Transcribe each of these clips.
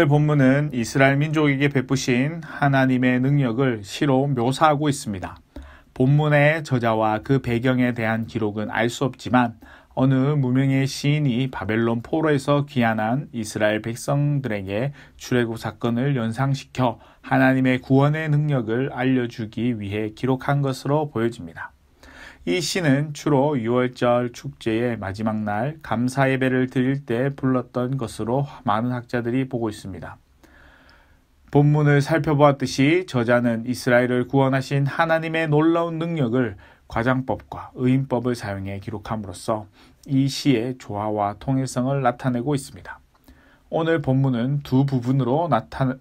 오늘 본문은 이스라엘 민족에게 베푸신 하나님의 능력을 시로 묘사하고 있습니다. 본문의 저자와 그 배경에 대한 기록은 알 수 없지만 어느 무명의 시인이 바벨론 포로에서 귀환한 이스라엘 백성들에게 출애굽 사건을 연상시켜 하나님의 구원의 능력을 알려주기 위해 기록한 것으로 보여집니다. 이 시는 주로 6월절 축제의 마지막 날 감사 예배를 드릴 때 불렀던 것으로 많은 학자들이 보고 있습니다. 본문을 살펴보았듯이 저자는 이스라엘을 구원하신 하나님의 놀라운 능력을 과장법과 의인법을 사용해 기록함으로써 이 시의 조화와 통일성을 나타내고 있습니다. 오늘 본문은 두 부분으로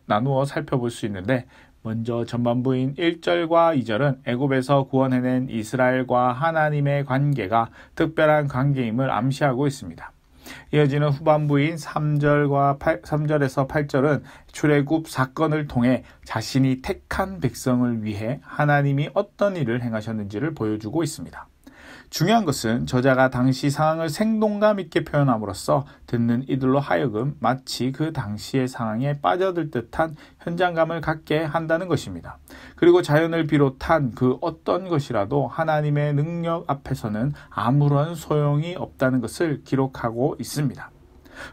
나누어 살펴볼 수 있는데 먼저 전반부인 1절과 2절은 애굽에서 구원해낸 이스라엘과 하나님의 관계가 특별한 관계임을 암시하고 있습니다. 이어지는 후반부인 3절에서 8절은 출애굽 사건을 통해 자신이 택한 백성을 위해 하나님이 어떤 일을 행하셨는지를 보여주고 있습니다. 중요한 것은 저자가 당시 상황을 생동감 있게 표현함으로써 듣는 이들로 하여금 마치 그 당시의 상황에 빠져들 듯한 현장감을 갖게 한다는 것입니다. 그리고 자연을 비롯한 그 어떤 것이라도 하나님의 능력 앞에서는 아무런 소용이 없다는 것을 기록하고 있습니다.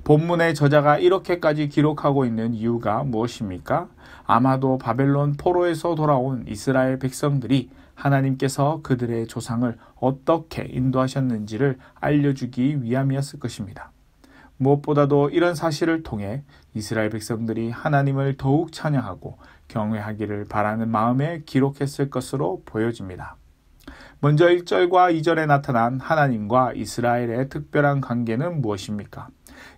본문의 저자가 이렇게까지 기록하고 있는 이유가 무엇입니까? 아마도 바벨론 포로에서 돌아온 이스라엘 백성들이 하나님께서 그들의 조상을 어떻게 인도하셨는지를 알려주기 위함이었을 것입니다. 무엇보다도 이런 사실을 통해 이스라엘 백성들이 하나님을 더욱 찬양하고 경외하기를 바라는 마음에 기록했을 것으로 보여집니다. 먼저 1절과 2절에 나타난 하나님과 이스라엘의 특별한 관계는 무엇입니까?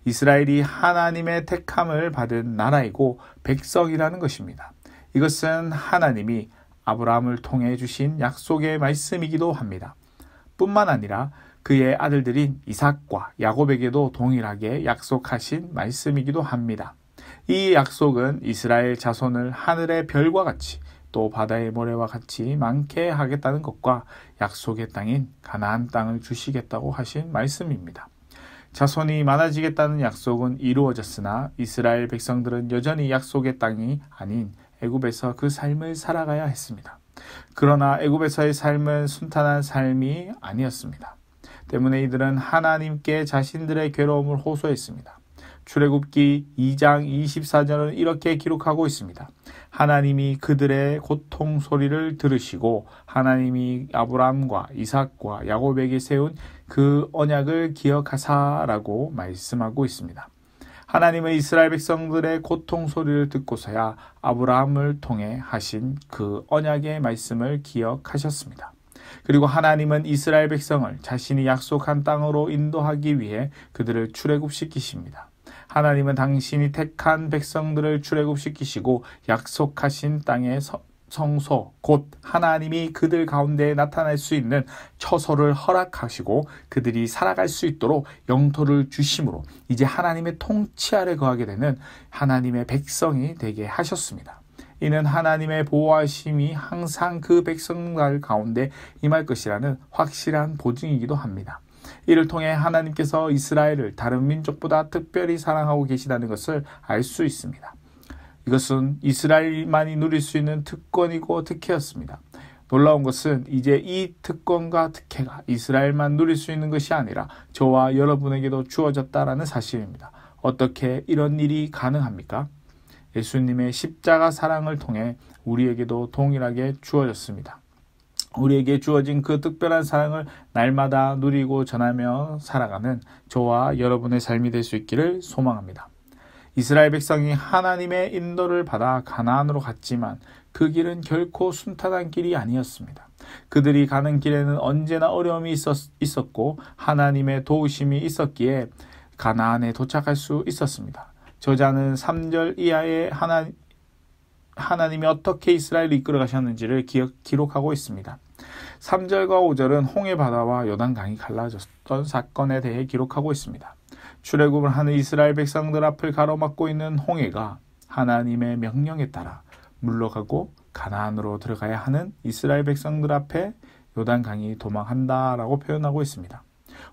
이스라엘이 하나님의 택함을 받은 나라이고 백성이라는 것입니다. 이것은 하나님이 아브라함을 통해 주신 약속의 말씀이기도 합니다. 뿐만 아니라 그의 아들들인 이삭과 야곱에게도 동일하게 약속하신 말씀이기도 합니다. 이 약속은 이스라엘 자손을 하늘의 별과 같이 또 바다의 모래와 같이 많게 하겠다는 것과 약속의 땅인 가나안 땅을 주시겠다고 하신 말씀입니다. 자손이 많아지겠다는 약속은 이루어졌으나 이스라엘 백성들은 여전히 약속의 땅이 아닌 애굽에서 그 삶을 살아가야 했습니다. 그러나 애굽에서의 삶은 순탄한 삶이 아니었습니다. 때문에 이들은 하나님께 자신들의 괴로움을 호소했습니다. 출애굽기 2장 24절은 이렇게 기록하고 있습니다. 하나님이 그들의 고통 소리를 들으시고 하나님이 아브라함과 이삭과 야곱에게 세운 그 언약을 기억하사라고 말씀하고 있습니다. 하나님은 이스라엘 백성들의 고통 소리를 듣고서야 아브라함을 통해 하신 그 언약의 말씀을 기억하셨습니다. 그리고 하나님은 이스라엘 백성을 자신이 약속한 땅으로 인도하기 위해 그들을 출애굽시키십니다. 하나님은 당신이 택한 백성들을 출애굽시키시고 약속하신 땅의 성소, 곧 하나님이 그들 가운데 나타날 수 있는 처소를 허락하시고 그들이 살아갈 수 있도록 영토를 주심으로 이제 하나님의 통치 아래 거하게 되는 하나님의 백성이 되게 하셨습니다. 이는 하나님의 보호하심이 항상 그 백성들 가운데 임할 것이라는 확실한 보증이기도 합니다. 이를 통해 하나님께서 이스라엘을 다른 민족보다 특별히 사랑하고 계시다는 것을 알 수 있습니다. 이것은 이스라엘만이 누릴 수 있는 특권이고 특혜였습니다. 놀라운 것은 이제 이 특권과 특혜가 이스라엘만 누릴 수 있는 것이 아니라 저와 여러분에게도 주어졌다라는 사실입니다. 어떻게 이런 일이 가능합니까? 예수님의 십자가 사랑을 통해 우리에게도 동일하게 주어졌습니다. 우리에게 주어진 그 특별한 사랑을 날마다 누리고 전하며 살아가는 저와 여러분의 삶이 될 수 있기를 소망합니다. 이스라엘 백성이 하나님의 인도를 받아 가나안으로 갔지만 그 길은 결코 순탄한 길이 아니었습니다. 그들이 가는 길에는 언제나 어려움이 있었고 하나님의 도우심이 있었기에 가나안에 도착할 수 있었습니다. 저자는 3절 이하에 하나님이 어떻게 이스라엘을 이끌어 가셨는지를 기록하고 있습니다. 3절과 5절은 홍해 바다와 요단강이 갈라졌던 사건에 대해 기록하고 있습니다. 출애굽을 하는 이스라엘 백성들 앞을 가로막고 있는 홍해가 하나님의 명령에 따라 물러가고 가나안으로 들어가야 하는 이스라엘 백성들 앞에 요단강이 도망한다라고 표현하고 있습니다.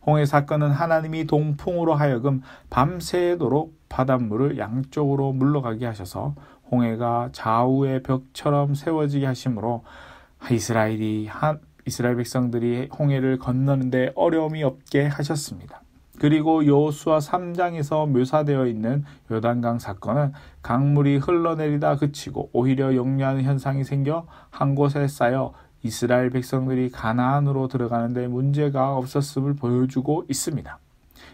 홍해 사건은 하나님이 동풍으로 하여금 밤새도록 바닷물을 양쪽으로 물러가게 하셔서 홍해가 좌우의 벽처럼 세워지게 하심으로 이스라엘 백성들이 홍해를 건너는데 어려움이 없게 하셨습니다. 그리고 여호수아 3장에서 묘사되어 있는 요단강 사건은 강물이 흘러내리다 그치고 오히려 역류하는 현상이 생겨 한 곳에 쌓여 이스라엘 백성들이 가나안으로 들어가는데 문제가 없었음을 보여주고 있습니다.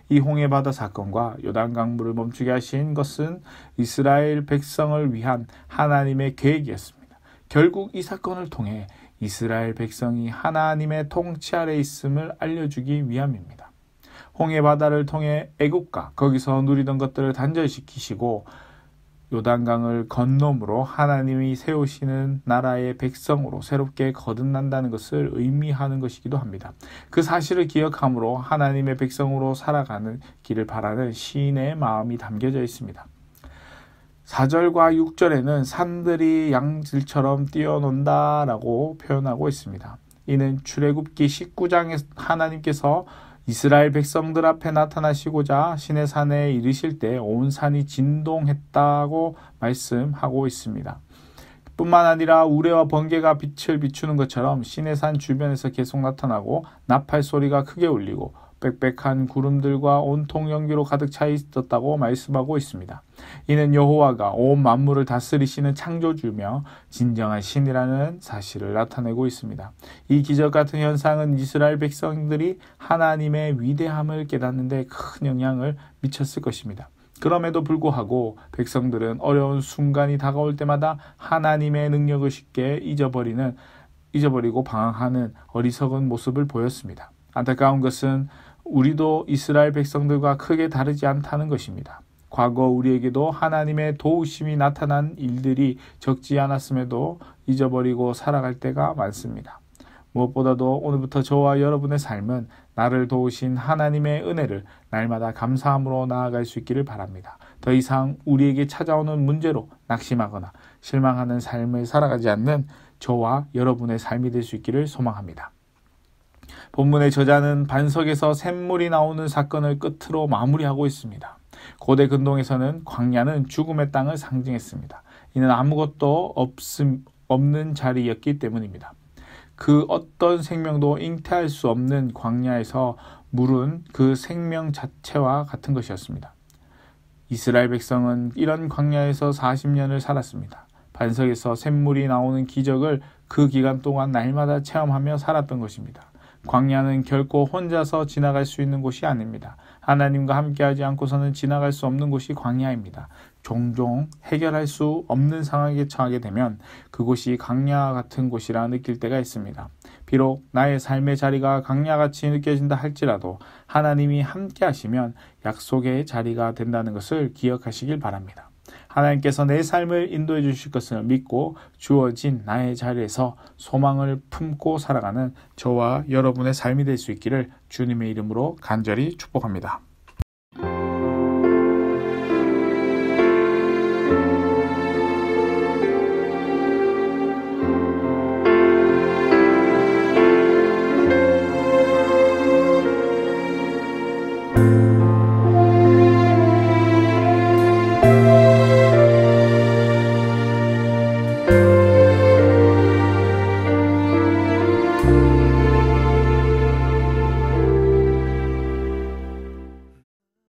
이 홍해바다 사건과 요단강 물을 멈추게 하신 것은 이스라엘 백성을 위한 하나님의 계획이었습니다. 결국 이 사건을 통해 이스라엘 백성이 하나님의 통치 아래 있음을 알려주기 위함입니다. 홍해바다를 통해 애국과 거기서 누리던 것들을 단절시키시고 요단강을 건너므로 하나님이 세우시는 나라의 백성으로 새롭게 거듭난다는 것을 의미하는 것이기도 합니다. 그 사실을 기억함으로 하나님의 백성으로 살아가는 길을 바라는 시인의 마음이 담겨져 있습니다. 4절과 6절에는 산들이 양질처럼 뛰어논다라고 표현하고 있습니다. 이는 출애굽기 19장에 하나님께서 이스라엘 백성들 앞에 나타나시고자 시내산에 이르실 때 온 산이 진동했다고 말씀하고 있습니다. 뿐만 아니라 우레와 번개가 빛을 비추는 것처럼 시내산 주변에서 계속 나타나고 나팔 소리가 크게 울리고 빽빽한 구름들과 온통 연기로 가득 차 있었다고 말씀하고 있습니다. 이는 여호와가 온 만물을 다스리시는 창조주며 진정한 신이라는 사실을 나타내고 있습니다. 이 기적 같은 현상은 이스라엘 백성들이 하나님의 위대함을 깨닫는 데 큰 영향을 미쳤을 것입니다. 그럼에도 불구하고 백성들은 어려운 순간이 다가올 때마다 하나님의 능력을 쉽게 잊어버리고 방황하는 어리석은 모습을 보였습니다. 안타까운 것은 우리도 이스라엘 백성들과 크게 다르지 않다는 것입니다. 과거 우리에게도 하나님의 도우심이 나타난 일들이 적지 않았음에도 잊어버리고 살아갈 때가 많습니다. 무엇보다도 오늘부터 저와 여러분의 삶은 나를 도우신 하나님의 은혜를 날마다 감사함으로 나아갈 수 있기를 바랍니다. 더 이상 우리에게 찾아오는 문제로 낙심하거나 실망하는 삶을 살아가지 않는 저와 여러분의 삶이 될 수 있기를 소망합니다. 본문의 저자는 반석에서 샘물이 나오는 사건을 끝으로 마무리하고 있습니다. 고대 근동에서는 광야는 죽음의 땅을 상징했습니다. 이는 아무것도 없는 자리였기 때문입니다. 그 어떤 생명도 잉태할 수 없는 광야에서 물은 그 생명 자체와 같은 것이었습니다. 이스라엘 백성은 이런 광야에서 40년을 살았습니다. 반석에서 샘물이 나오는 기적을 그 기간 동안 날마다 체험하며 살았던 것입니다. 광야는 결코 혼자서 지나갈 수 있는 곳이 아닙니다. 하나님과 함께하지 않고서는 지나갈 수 없는 곳이 광야입니다. 종종 해결할 수 없는 상황에 처하게 되면 그곳이 광야 같은 곳이라 느낄 때가 있습니다. 비록 나의 삶의 자리가 광야같이 느껴진다 할지라도 하나님이 함께하시면 약속의 자리가 된다는 것을 기억하시길 바랍니다. 하나님께서 내 삶을 인도해 주실 것을 믿고 주어진 나의 자리에서 소망을 품고 살아가는 저와 여러분의 삶이 될 수 있기를 주님의 이름으로 간절히 축복합니다.